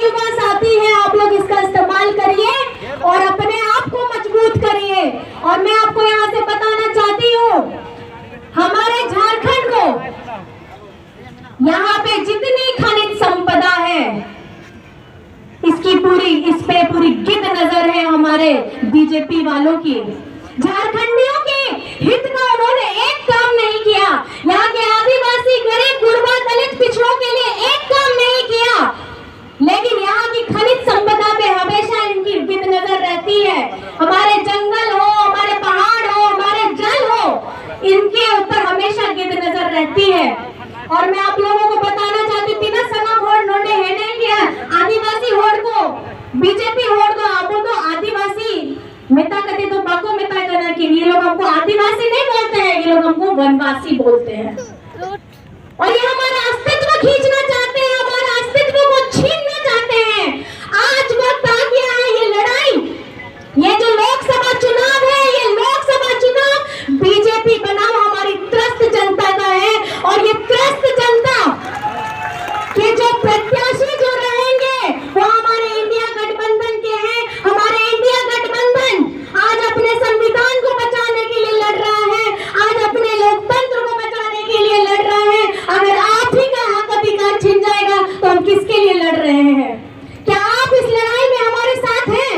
युवा साथी है, आप लोग इसका इस्तेमाल करिए और अपने आप को मजबूत करिए। और मैं आपको यहाँ से बताना चाहती हूँ, हमारे झारखंड को यहाँ पे जितनी खनिज संपदा है इस पे पूरी गिद्ध नजर है हमारे बीजेपी वालों की। झारखंडियों के हित का उन्होंने एक काम नहीं किया, यहाँ के आदिवासी गरीब गुरबा दलित पिछड़ों के लिए एक काम नहीं किया, लेकिन यहाँ की खनिज संपदा पे हमेशा इनकी गिद्ध नजर रहती है। हमारे जंगल हो, हमारे पहाड़ हो, हमारे जल हो, इनके ऊपर हमेशा गिद्ध नजर रहती है। और मैं आप लोगों को बताना चाहती थी ना, सना वोट नोटे है नहीं किया आदिवासी वोट को, बीजेपी वोट को आप तो आदिवासी मिता कहते तो बाको मिता करना कि ये लोग हमको आदिवासी नहीं बोलते हैं, ये लोग हमको वनवासी बोलते हैं। और ये हमारा अस्तित्व खींचना चाहते हैं, हमारा अस्तित्व को छीनना चाहते हैं। आज वक्त आ गया है ये लड़ाई, ये जो लोकसभा चुनाव है, ये लोकसभा चुनाव बीजेपी बनाम हमारी त्रस्त जनता का है। और ये त्रस्त जनता के जो प्रत्याशी जो रहेंगे वो हमारे इंडिया गठबंधन के हैं। हमारे इंडिया गठबंधन आज अपने संविधान को बचाने के लिए लड़ रहा है, आज अपने लोकतंत्र को बचाने के लिए लड़ रहा है। अगर आप ही का हक अधिकार छिन जाएगा तो हम किसके लिए लड़ रहे हैं? क्या आप इस लड़ाई में हमारे साथ हैं?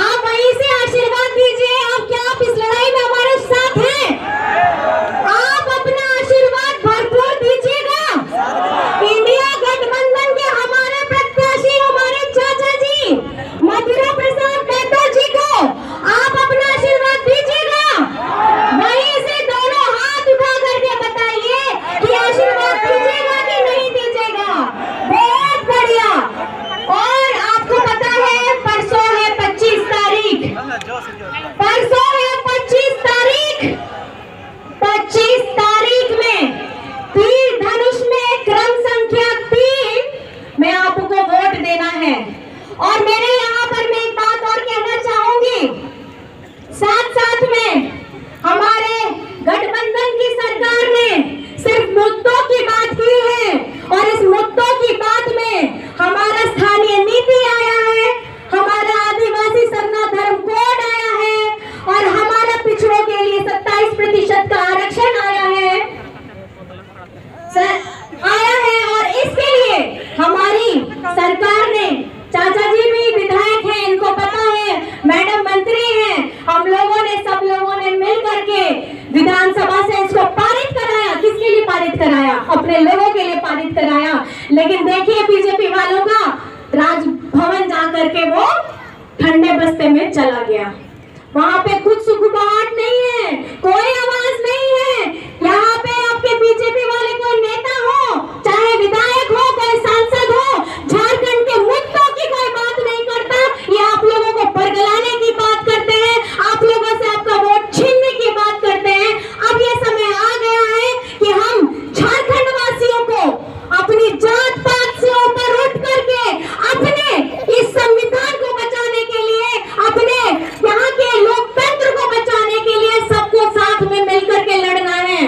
आप वहीं से आशीर्वाद दीजिए। क्या आप इस लड़ाई में हमारे साथ हैं? आप अपना आशीर्वाद भरपूर दीजिएगा। इंडिया गठबंधन के हमारे प्रत्याशी, हमारे चाचा जी मथुरा प्रसाद मेहता जी को आप अपना आशीर्वाद दीजिएगा। वहीं से दोनों हाथ उठा करके बताइए कि आशीर्वाद दीजिएगा कि नहीं दीजिएगा। बहुत बढ़िया। और आपको पता है परसों है 25 तारीख, परसों है 25 तारीख, 25 तारीख में तीर धनुष में क्रम संख्या 3 में आपको वोट देना है। और मेरे यहाँ पर मैं एक बात और कहना चाहूंगी, साथ साथ में हमारे गठबंधन की सरकार ने सिर्फ मुद्दों की बात की है और इस मुद्दों की बात में हमारा स्थानीय नीति आया है, हमारा आदिवासी सरना धर्म कोड आया है और हमारा पिछड़ों के लिए 27% का आरक्षण आया है और इसके लिए हमारी सरकार ने, चाचा जी भी विधायक हैं, इनको पता है, मैडम मंत्री हैं, हम लोगों ने, सब लोगों ने मिल करके विधानसभा से इसको पारित कराया। किसके लिए पारित कराया? अपने लोगों के लिए पारित कराया। लेकिन देखिए बीजेपी वालों का राजभवन जा करके वो ठंडे बस्ते में चला गया। वहां पे कुछ सुखबुगाहट नहीं है, कोई आवाज नहीं है। यहाँ पे आपके बीजेपी वाले कोई नेता हो, चाहे विधायक हो, कोई सांसद हो, झारखंड के मुद्दों की कोई बात नहीं करता। ये आप लोगों को बरगलाने की बात करते हैं, आप लोगों से आपका वोट छीनने की बात करते हैं। अब ये समय आ गया है कि हम झारखंड वासियों को अपनी जात पात से ऊपर उठ करके अपने इस संविधान को बचाने के लिए, अपने यहाँ के लोकतंत्र को बचाने के लिए सबको साथ में मिलकर के लड़ना है।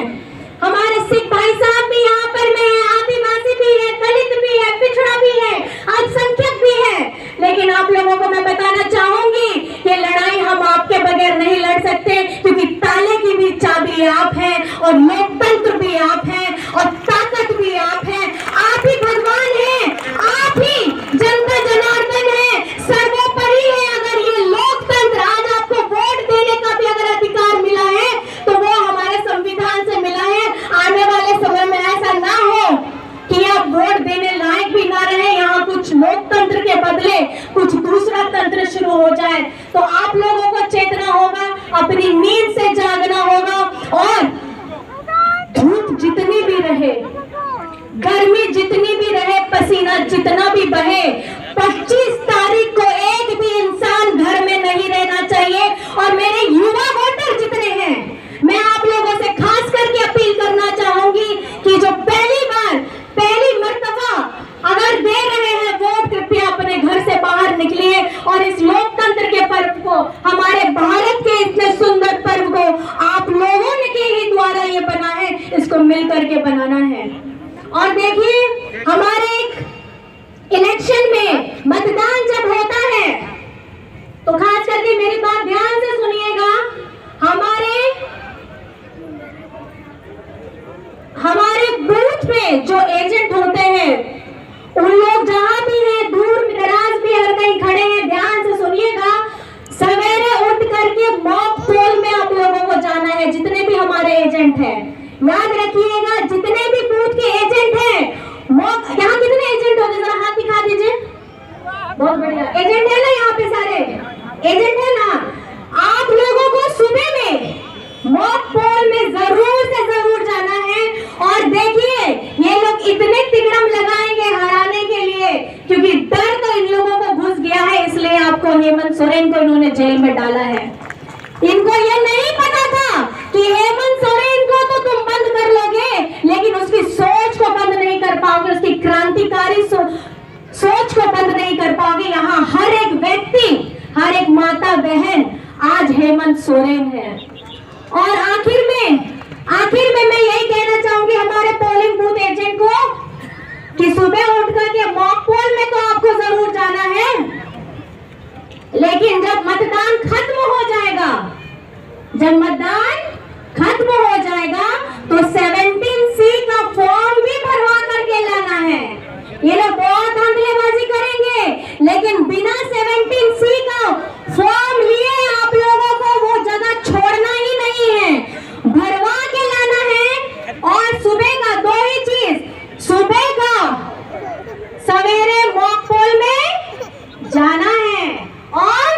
हमारे सिख भाई साहब भी यहाँ पर में है, आदिवासी भी है, दलित भी है, पिछड़ा भी है, अल्पसंख्यक भी है। लेकिन आप लोगों को मैं बताना चाहूंगी कि लड़ाई हम आपके बगैर नहीं लड़ सकते, क्योंकि ताले की भी चाबी आप हैं और लोकतंत्र भी आप हैं और ताकत भी आप हैं। आप ही भगवान हैं, आप ही जनता जनार्दन है, सर्वोपरि है। अगर ये लोकतंत्र, आज आपको वोट देने का भी अगर अधिकार मिला है तो वो हमारे संविधान से मिला है। आने वाले समय में ऐसा ना हो कि आप वोट देने लायक भी ना रहे, यहाँ कुछ लोकतंत्र के बदले कुछ दूसरा तंत्र शुरू हो जाए। तो आप लोगों को चेतना होगा, अपनी नींद से जागना होगा। और धूप जितनी भी रहे, गर्मी जितनी भी रहे, पसीना जितना भी बहे, 25 तारीख को एक भी इंसान घर में नहीं रहना चाहिए। और मेरे युवा वोटर जितने हैं, मैं आप लोगों से खास करके अपील करना चाहूंगी कि जो पहली मर्तबा अगर दे रहे हैं वोट, कृपया अपने घर से बाहर निकलिए और इस लोकतंत्र के पर्व को, हमारे भारत के इतने सुंदर पर्व को आप लोगों ने के ही द्वारा ये बना है, इसको मिल करके बनाना है। और देखिए हमारे एक इलेक्शन बहुत बढ़िया एजेंट है ना यहाँ पे, सारे एजेंट है ना। आप लोगों को सुबह में मॉक पोल में जरूर से जरूर जाना है। और देखिए ये लोग इतने तिकड़म लगाएंगे हराने के लिए, क्योंकि डर तो इन लोगों को घुस गया है, इसलिए आपको हेमंत सोरेन को इन्होंने जेल में डाला है। इनको ये नहीं पता था कि हेमंत सोरेन को तो तुम बंद कर लोगे, लेकिन उसकी सोच को बंद नहीं कर पाओगे, उसकी क्रांतिकारी सोच को बंद नहीं कर पाओगे। यहाँ हर एक व्यक्ति, हर एक माता बहन आज हेमंत सोरेन है। और आखिर में मैं यही कहना चाहूंगी हमारे पोलिंग बूथ एजेंट को कि सुबह उठ करके मॉक पोल में तो आपको जरूर जाना है, लेकिन जब मतदान खत्म हो जाएगा, तो 17C का फॉर्म भी भरवा करके लाना है। ये लोग बहुत धांधलेबाजी करेंगे, लेकिन बिना 17C का फॉर्म लिए आप लोगों को वो जगह छोड़ना ही नहीं है, भरवा के लाना है। और सुबह का 2 ही चीज, सुबह का सवेरे मॉक पोल में जाना है, और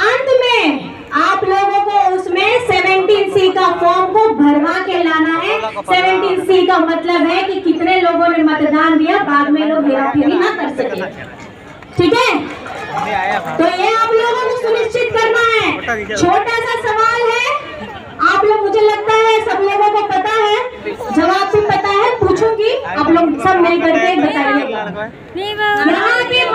अंत में आप लोगों को उसमें 17C का फॉर्म को भरवा के लाना है। 17C का मतलब है कि कितने लोगों ने मतदान दिया, बाद में लोग हेराफेरी ना कर सके, ठीक है। तो ये आप लोगों को सुनिश्चित करना है। छोटा सा सवाल है, आप लोग, मुझे लगता है सब लोगों को पता है, जवाब भी पता है, पूछूंगी, आप लोग सब मिल करके बताइएगा। यहाँ के